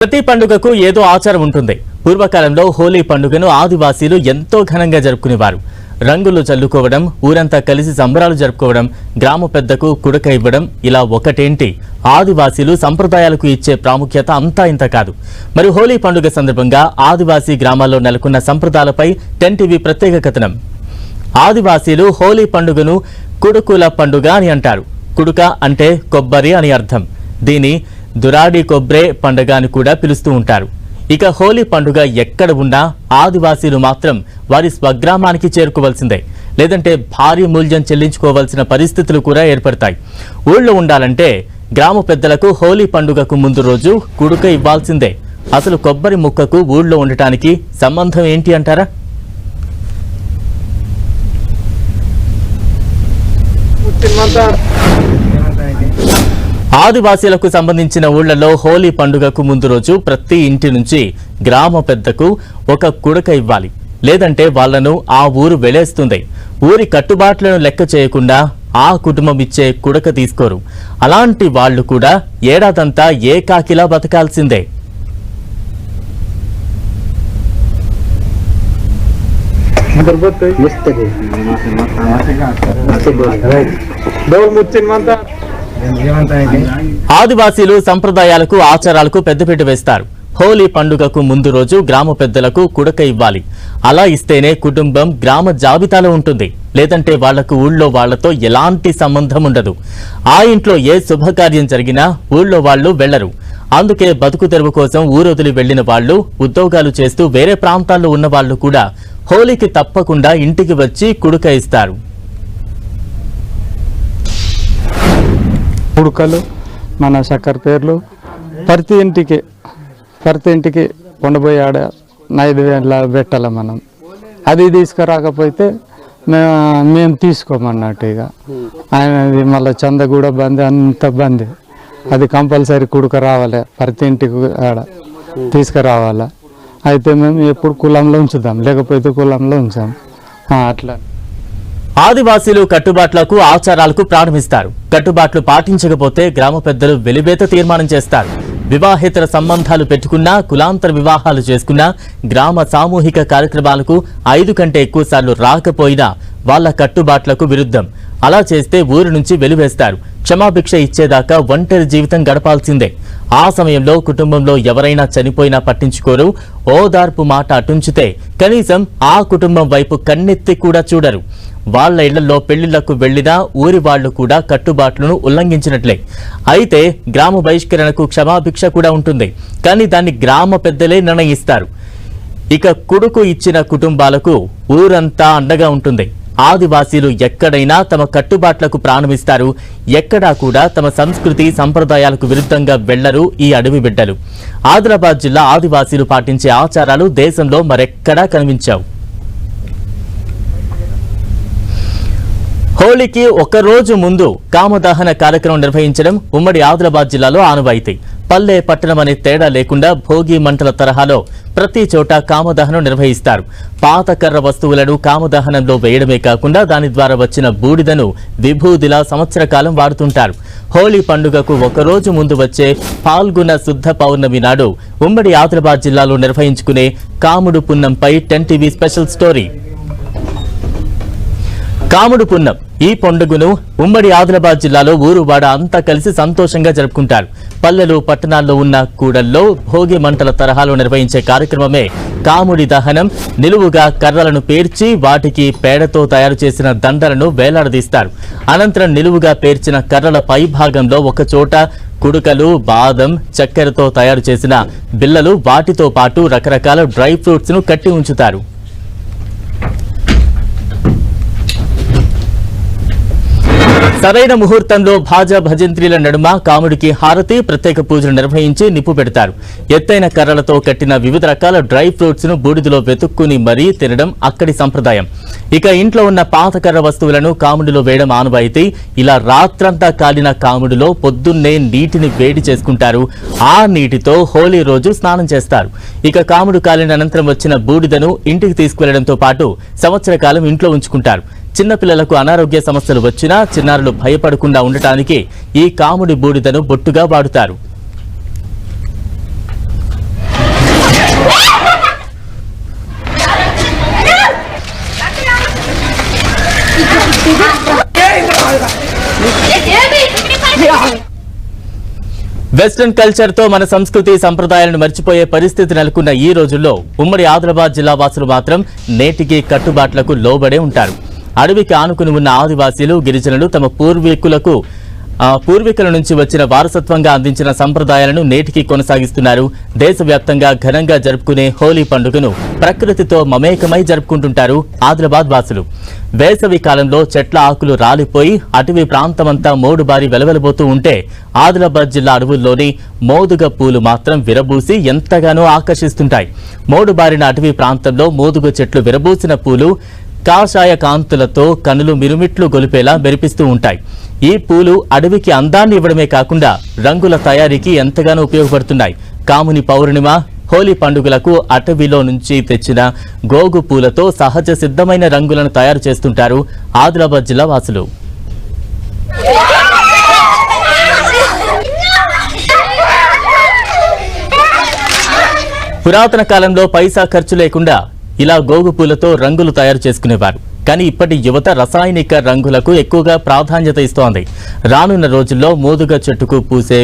ప్రతి పండుగకు ఏదో ఆచారం ఉంటుంది. పూర్వకాలంలో హోలీ పండుగను ఆదివాసీలు ఎంతో ఘనంగా జరుపుకునేవారు. రంగులు చల్లుకోవడం, ఊరంతా కలిసి సంబరాలు జరుపుకోవడం, గ్రామ పెద్దకు కుడక ఇవ్వడం, ఇలా ఒకటేంటి ఆదివాసీలు సంప్రదాయాలకు ఇచ్చే ప్రాముఖ్యత అంతా ఇంత కాదు. మరి హోలీ పండుగ సందర్భంగా ఆదివాసీ గ్రామాల్లో నెలకొన్న సంప్రదాయాలపై 10 టీవీ ప్రత్యేక కథనం. ఆదివాసీలు హోలీ పండుగను కుడుకుల పండుగ అని అంటారు. కుడుక అంటే కొబ్బరి అని అర్థం. దీని దురాడి కొబ్రే పండుగ అని కూడా పిలుస్తూ ఉంటారు. ఇక హోలీ పండుగ ఎక్కడ ఉన్నా ఆదివాసీలు మాత్రం వారి స్వగ్రామానికి చేరుకోవాల్సిందే, లేదంటే భారీ మూల్యం చెల్లించుకోవాల్సిన పరిస్థితులు కూడా ఏర్పడతాయి. ఊళ్ళో ఉండాలంటే గ్రామ పెద్దలకు హోలీ పండుగకు ముందు రోజు కుడుక ఇవ్వాల్సిందే. అసలు కొబ్బరి ముక్కకు ఊళ్ళో ఉండటానికి సంబంధం ఏంటి అంటారా? ఆదివాసీలకు సంబంధించిన ఊళ్లలో హోలీ పండుగకు ముందు రోజు ప్రతి ఇంటి నుంచి గ్రామ పెద్దకు ఒక కుడక ఇవ్వాలి, లేదంటే వాళ్లను ఆ ఊరు వెలేస్తుంది. ఊరి కట్టుబాట్లను లెక్క చేయకుండా ఆ కుటుంబం ఇచ్చే కుడక తీసుకోరు. అలాంటి వాళ్లు కూడా ఏడాదంతా ఏకాకిలా బతకాల్సిందే. ఆదివాసీలు సంప్రదాయాలకు ఆచారాలకు పెద్దపీట వేస్తారు. హోలీ పండుగకు ముందు రోజు గ్రామ పెద్దలకు కుడక ఇవ్వాలి. అలా ఇస్తేనే కుటుంబం గ్రామ జాబితాలో ఉంటుంది, లేదంటే వాళ్లకు ఊళ్ళో వాళ్లతో ఎలాంటి సంబంధం ఉండదు. ఆ ఇంట్లో ఏ శుభకార్యం జరిగినా ఊళ్ళో వాళ్లు వెళ్లరు. అందుకే బతుకు తెరువు కోసం ఊరొదిలి వెళ్లిన వాళ్లు, ఉద్యోగాలు చేస్తూ వేరే ప్రాంతాల్లో ఉన్న వాళ్లు కూడా హోలీకి తప్పకుండా ఇంటికి వచ్చి కుడక ఇస్తారు. కుడుకలు, మన చక్కెర పేర్లు ప్రతి ఇంటికి కొండపోయి ఆడ నైవేద్యం పెట్టాలి. మనం అది తీసుకురాకపోతే మేము తీసుకోమన్నట్టు. ఇక ఆయనది మళ్ళీ చంద కూడా బంద్, అంత బంద్. అది కంపల్సరీ కుడుక రావాలి, ప్రతి ఇంటికి ఆడ తీసుకురావాలి. అయితే మేము ఎప్పుడు కులంలో ఉంచుదాం, లేకపోతే కులంలో ఉంచాం. అట్లా ఆదివాసీలు కట్టుబాట్లకు ఆచారాలకు ప్రారంభిస్తారు. కట్టుబాట్లు పాటించకపోతే గ్రామ పెద్దలు వెలివేత తీర్మానం చేస్తారు. వివాహేతర సంబంధాలు పెట్టుకున్నా, కులాంతర వివాహాలు చేసుకున్నా, గ్రామ సామూహిక కార్యక్రమాలకు 5 కంటే ఎక్కువ సార్లు రాకపోయినా వాళ్ల కట్టుబాట్లకు విరుద్ధం. అలా చేస్తే ఊరి నుంచి వెలివేస్తారు. క్షమాభిక్ష ఇచ్చేదాకా ఒంటరి జీవితం గడపాల్సిందే. ఆ సమయంలో కుటుంబంలో ఎవరైనా చనిపోయినా పట్టించుకోరు. ఓదార్పు మాట అటుంచితే కనీసం ఆ కుటుంబం వైపు కన్నెత్తి కూడా చూడరు. వాళ్ల ఇళ్లలో పెళ్లిళ్లకు వెళ్లినా ఊరి వాళ్లు కూడా కట్టుబాట్లను ఉల్లంఘించినట్లే. అయితే గ్రామ బహిష్కరణకు క్షమాభిక్ష కూడా ఉంటుంది, కానీ దాన్ని గ్రామ పెద్దలే నిర్ణయిస్తారు. ఇక కుడుకు ఇచ్చిన కుటుంబాలకు ఊరంతా అండగా ఉంటుంది. ఆదివాసీలు ఎక్కడైనా తమ కట్టుబాట్లకు ప్రాణమిస్తారు. ఎక్కడా కూడా తమ సంస్కృతి సంప్రదాయాలకు విరుద్ధంగా వెళ్లరు ఈ అడవి బిడ్డలు. ఆదిలాబాద్ జిల్లా ఆదివాసీలు పాటించే ఆచారాలు దేశంలో మరెక్కడా కనిపించావు. హోలీకి ఒకరోజు ముందు కామదహన కార్యక్రమం నిర్వహించడం ఉమ్మడి ఆదిలాబాద్ జిల్లాలో ఆనవాయితీ. పల్లె పట్టణం అనే తేడా లేకుండా భోగి మంటల తరహాలో ప్రతి చోట కామదహనం నిర్వహిస్తారు. పాత కర్ర వస్తువులను కామదహనంలో వేయడమే కాకుండా దాని ద్వారా వచ్చిన బూడిదను విభూదిలా సంవత్సర కాలం వాడుతుంటారు. హోలీ పండుగకు ఒకరోజు ముందు వచ్చే పాల్గొన శుద్ధ పౌర్ణమి నాడు ఉమ్మడి ఆదిలాబాద్ జిల్లాలో నిర్వహించుకునే కాముడు పున్నంపై 10 టీవీ స్పెషల్ స్టోరీ. కాముడు పున్నం ఈ పండుగను ఉమ్మడి ఆదిలాబాద్ జిల్లాలో ఊరువాడ అంతా కలిసి సంతోషంగా జరుపుకుంటారు. పల్లెలు పట్టణాల్లో ఉన్న కూడల్లో భోగి మంటల తరహాలో నిర్వహించే కార్యక్రమమే కాముడి దహనం. నిలువుగా కర్రలను పేర్చి వాటికి పేడతో తయారు చేసిన దండలను వేలాడదీస్తారు. అనంతరం నిలువుగా పేర్చిన కర్రల పై భాగంలో ఒకచోట కుడుకలు, బాదం, చక్కెరతో తయారు చేసిన బిళ్ళలు, వాటితో పాటు రకరకాల డ్రై ఫ్రూట్స్ ను కట్టి ఉంచుతారు. సరైన ముహూర్తంలో భాజా భజంత్రీల నడుమ కాముడికి హారతి, ప్రత్యేక పూజలు నిర్వహించి నిప్పు పెడతారు. ఎత్తైన కర్రలతో కట్టిన వివిధ రకాల డ్రై ఫ్రూట్స్ ను బూడిదలో వెతుక్కుని మరీ తినడం అక్కడి సంప్రదాయం. ఇక ఇంట్లో ఉన్న పాత కర్ర వస్తువులను కాముడిలో వేయడం ఆనవాయితీ. ఇలా రాత్రంతా కాలిన కాముడిలో పొద్దున్నే నీటిని వేడి చేసుకుంటారు. ఆ నీటితో హోలీ రోజు స్నానం చేస్తారు. ఇక కాముడు కాలిన అనంతరం వచ్చిన బూడిదను ఇంటికి తీసుకువెళ్లడంతో పాటు సంవత్సర కాలం ఇంట్లో ఉంచుకుంటారు. చిన్నపిల్లలకు అనారోగ్య సమస్యలు వచ్చినా చిన్నారులు భయపడకుండా ఉండటానికి ఈ కాముడి బూడిదను బొట్టుగా వాడుతారు. వెస్టర్న్ కల్చర్ తో మన సంస్కృతి సంప్రదాయాలను మర్చిపోయే పరిస్థితి నెలకొన్న ఈ రోజుల్లో ఉమ్మడి ఆదిలాబాద్ జిల్లా వాసులు మాత్రం నేటికి కట్టుబాట్లకు లోబడే ఉంటారు. అడవికి ఆనుకుని ఉన్న ఆదివాసీలు, గిరిజనులు తమ పూర్వీకుల నుంచి వచ్చిన వారసత్వంగా అందించిన సంప్రదాయాలను నేటికి కొనసాగిస్తున్నారు. దేశవ్యాప్తంగా ఘనంగా జరుపుకునే హోలీ పండుగను ప్రకృతితో మమేకమై జరుపుకుంటుంటారు ఆదిలాబాద్ వాసులు. వేసవి కాలంలో చెట్ల ఆకులు రాలిపోయి అటవీ ప్రాంతమంతా మోడుబారి వెలవెలబోతూ ఉంటే ఆదిలాబాద్ జిల్లా అడవుల్లోని మోదుగ పూలు మాత్రం విరబూసి ఎంతగానో ఆకర్షిస్తుంటాయి. మోడుబారిన అటవీ ప్రాంతంలో మోదుగ చెట్లు విరబూసిన పూలు కాషాయ కాంతులతో కనులు మిరుమిట్లు గొలిపేలా మెరిపిస్తూ ఉంటాయి. ఈ పూలు అడవికి అందాన్ని ఇవ్వడమే కాకుండా రంగుల తయారీకి ఎంతగానో ఉపయోగపడుతున్నాయి. కాముని పౌర్ణిమ, హోలీ పండుగలకు అటవీలో నుంచి తెచ్చిన గోగు పూలతో సహజ సిద్ధమైన రంగులను తయారు చేస్తుంటారు ఆదిలాబాద్ జిల్లా వాసులు. పురాతన కాలంలో పైసా ఖర్చు లేకుండా ఇలా గోగు పూలతో రంగులు తయారు చేసుకునేవారు. కానీ ఇప్పటి యువత రసాయనిక రంగులకు ఎక్కువగా ప్రాధాన్యత ఇస్తోంది. రానున్న రోజుల్లో మోదుగ చెట్టుకు పూసే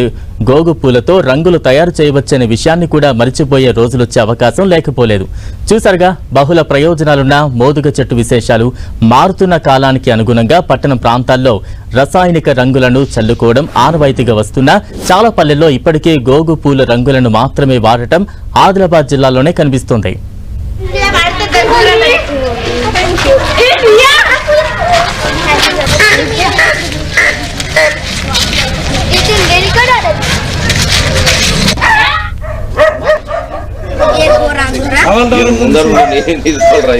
గోగు పూలతో రంగులు తయారు చేయవచ్చనే విషయాన్ని కూడా మరిచిపోయే రోజులొచ్చే అవకాశం లేకపోలేదు. చూసారుగా, బహుళ ప్రయోజనాలున్న మోదుగ చెట్టు విశేషాలు. మారుతున్న కాలానికి అనుగుణంగా పట్టణ ప్రాంతాల్లో రసాయనిక రంగులను చల్లుకోవడం ఆనవాయితీగా వస్తున్నా చాలా పల్లెల్లో ఇప్పటికే గోగు పూల రంగులను మాత్రమే వాడటం ఆదిలాబాద్ జిల్లాలోనే కనిపిస్తోంది. ముందర తీసుకోరా